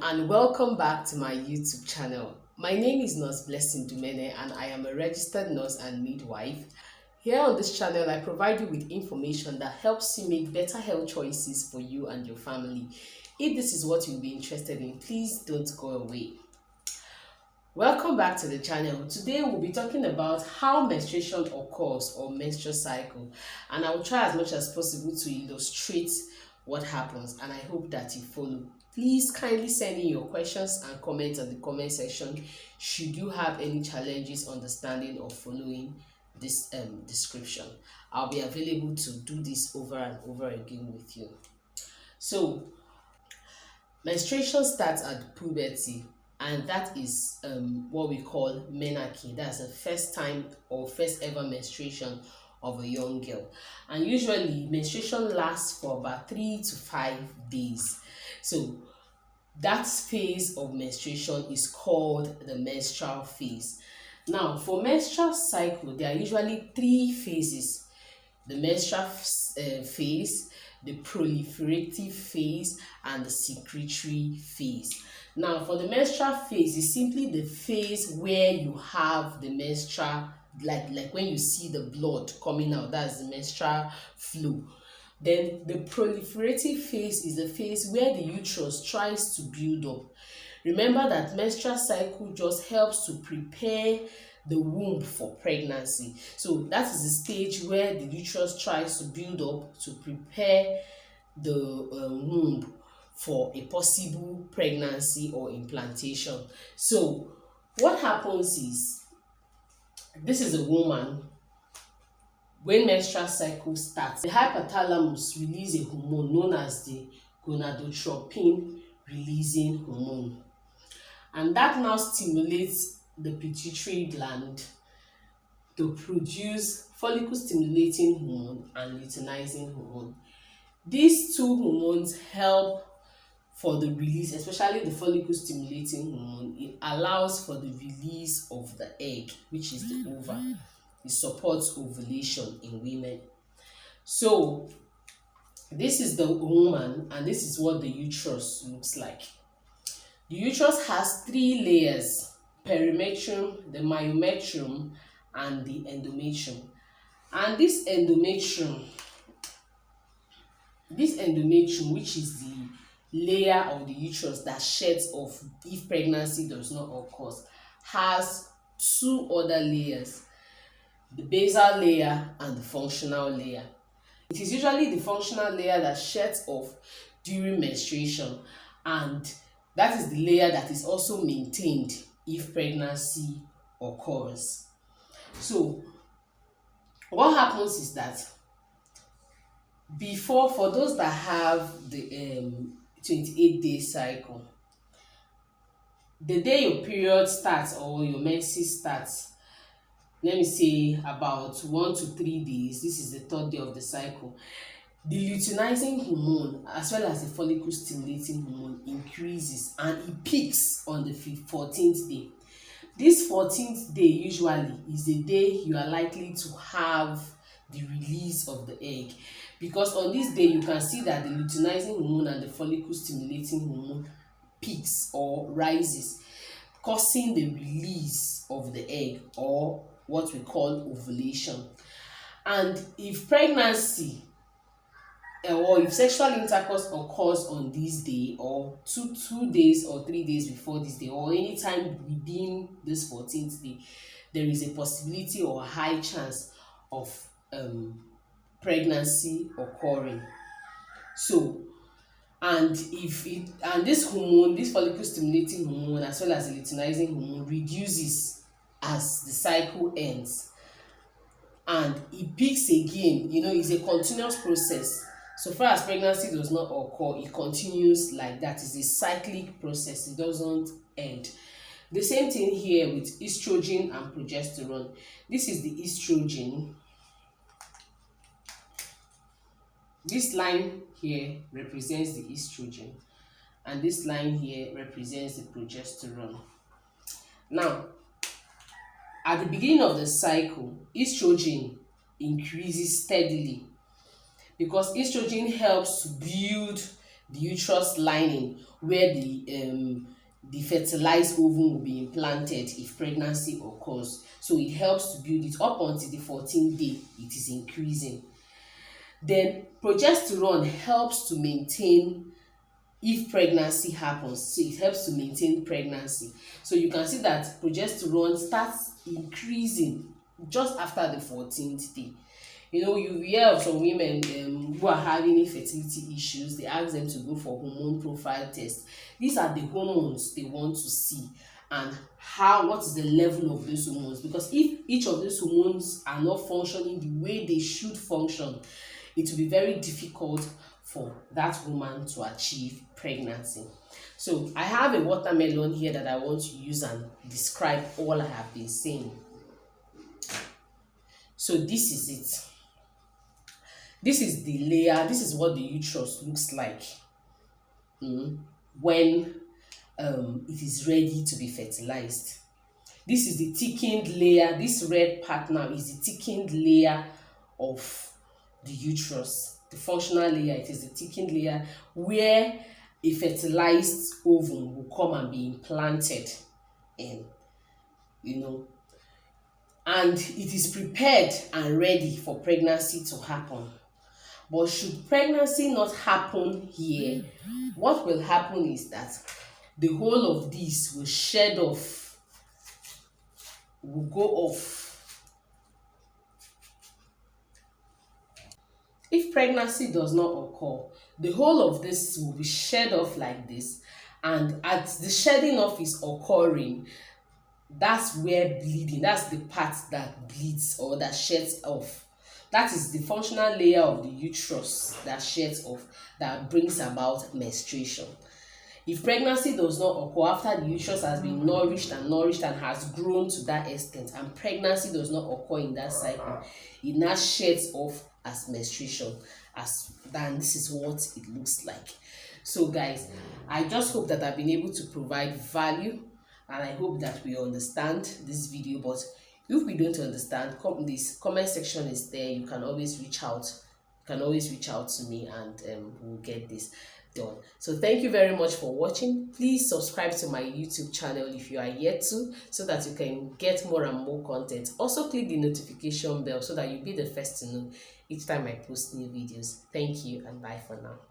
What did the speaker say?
and welcome back to my YouTube channel. My name is Nurse Blessing Dumene and I am a registered nurse and midwife. Here on this channel, I provide you with information that helps you make better health choices for you and your family. If this is what you'll be interested in, please don't go away. Welcome back to the channel. Today we'll be talking about how menstruation occurs or menstrual cycle, and I will try as much as possible to illustrate what happens, and I hope that you follow. Please kindly send in your questions and comments in the comment section should you have any challenges understanding or following this description. I'll be available to do this over and over again with you. So menstruation starts at puberty, and that is what we call menarche. That's the first time or first ever menstruation of a young girl, and usually menstruation lasts for about 3 to 5 days. So that phase of menstruation is called the menstrual phase. Now, for menstrual cycle, there are usually 3 phases: the menstrual phase, the proliferative phase, and the secretory phase. Now, for the menstrual phase, it's simply the phase where you have the menstrual, like when you see the blood coming out, that's the menstrual flow. Then the proliferative phase is the phase where the uterus tries to build up. Remember that menstrual cycle just helps to prepare the womb for pregnancy. So that is the stage where the uterus tries to build up to prepare the womb for a possible pregnancy or implantation. So what happens is, this is a woman. When menstrual cycle starts, the hypothalamus releases a hormone known as the gonadotropin releasing hormone, and that now stimulates the pituitary gland to produce follicle stimulating hormone and luteinizing hormone. These two hormones help for the release, especially the follicle stimulating hormone. It allows for the release of the egg, which is the ova. It supports ovulation in women. So this is the woman, and this is what the uterus looks like. The uterus has 3 layers: perimetrium, the myometrium, and the endometrium. And this endometrium, which is the layer of the uterus that sheds off if pregnancy does not occur, has 2 other layers: the basal layer and the functional layer. It is usually the functional layer that sheds off during menstruation, and that is the layer that is also maintained if pregnancy occurs. So what happens is that for those that have the 28-day cycle, the day your period starts or your menses starts, let me say about 1 to 3 days, this is the 3rd day of the cycle, the luteinizing hormone as well as the follicle stimulating hormone increases, and it peaks on the 14th day. This 14th day usually is the day you are likely to have the release of the egg, because on this day you can see that the luteinizing hormone and the follicle stimulating hormone peaks or rises, causing the release of the egg, or what we call ovulation. And if pregnancy or if sexual intercourse occurs on this day, or 2 days or 3 days before this day, or anytime within this 14th day, there is a possibility or a high chance of pregnancy occurring. So and this hormone, this follicle stimulating hormone as well as the luteinizing hormone, reduces as the cycle ends, and it peaks again. It's a continuous process. So far as pregnancy does not occur, it continues like that. It's a cyclic process. It doesn't end. The same thing here with estrogen and progesterone. This is the estrogen. This line here represents the estrogen, and this line here represents the progesterone. Now, at the beginning of the cycle, estrogen increases steadily because estrogen helps to build the uterus lining where the fertilized ovum will be implanted if pregnancy occurs. So it helps to build it up until the 14th day. It is increasing. Then progesterone helps to maintain if pregnancy happens. So it helps to maintain pregnancy. So you can see that progesterone starts increasing just after the 14th day. You know, you hear of some women who are having infertility issues. They ask them to go for hormone profile test. These are the hormones they want to see, and what is the level of those hormones, because if each of those hormones are not functioning the way they should function, it will be very difficult for that woman to achieve pregnancy. So I have a watermelon here that I want to use and describe all I have been saying. So this is it. This is the layer. This is what the uterus looks like when it is ready to be fertilized. This is the thickened layer. This red part now is the thickened layer of the uterus. The functional layer, it is the thickened layer where a fertilized ovum will come and be implanted in, and it is prepared and ready for pregnancy to happen. But should pregnancy not happen here, what will happen is that the whole of this will shed off, will go off. If pregnancy does not occur, the whole of this will be shed off like this, and as the shedding off is occurring, that's where bleeding, that's the part that bleeds or that sheds off. That is the functional layer of the uterus that sheds off, that brings about menstruation. If pregnancy does not occur after the uterus has been nourished and has grown to that extent, and pregnancy does not occur in that cycle, it now sheds off as menstruation. Then this is what it looks like. So guys, I just hope that I've been able to provide value, and I hope that we understand this video. But if we don't understand, this comment section is there. You can always reach out. To me, and we'll get this done. So thank you very much for watching. Please subscribe to my YouTube channel if you are yet to, so that you can get more and more content. Also click the notification bell so that you'll be the first to know each time I post new videos. Thank you, and bye for now.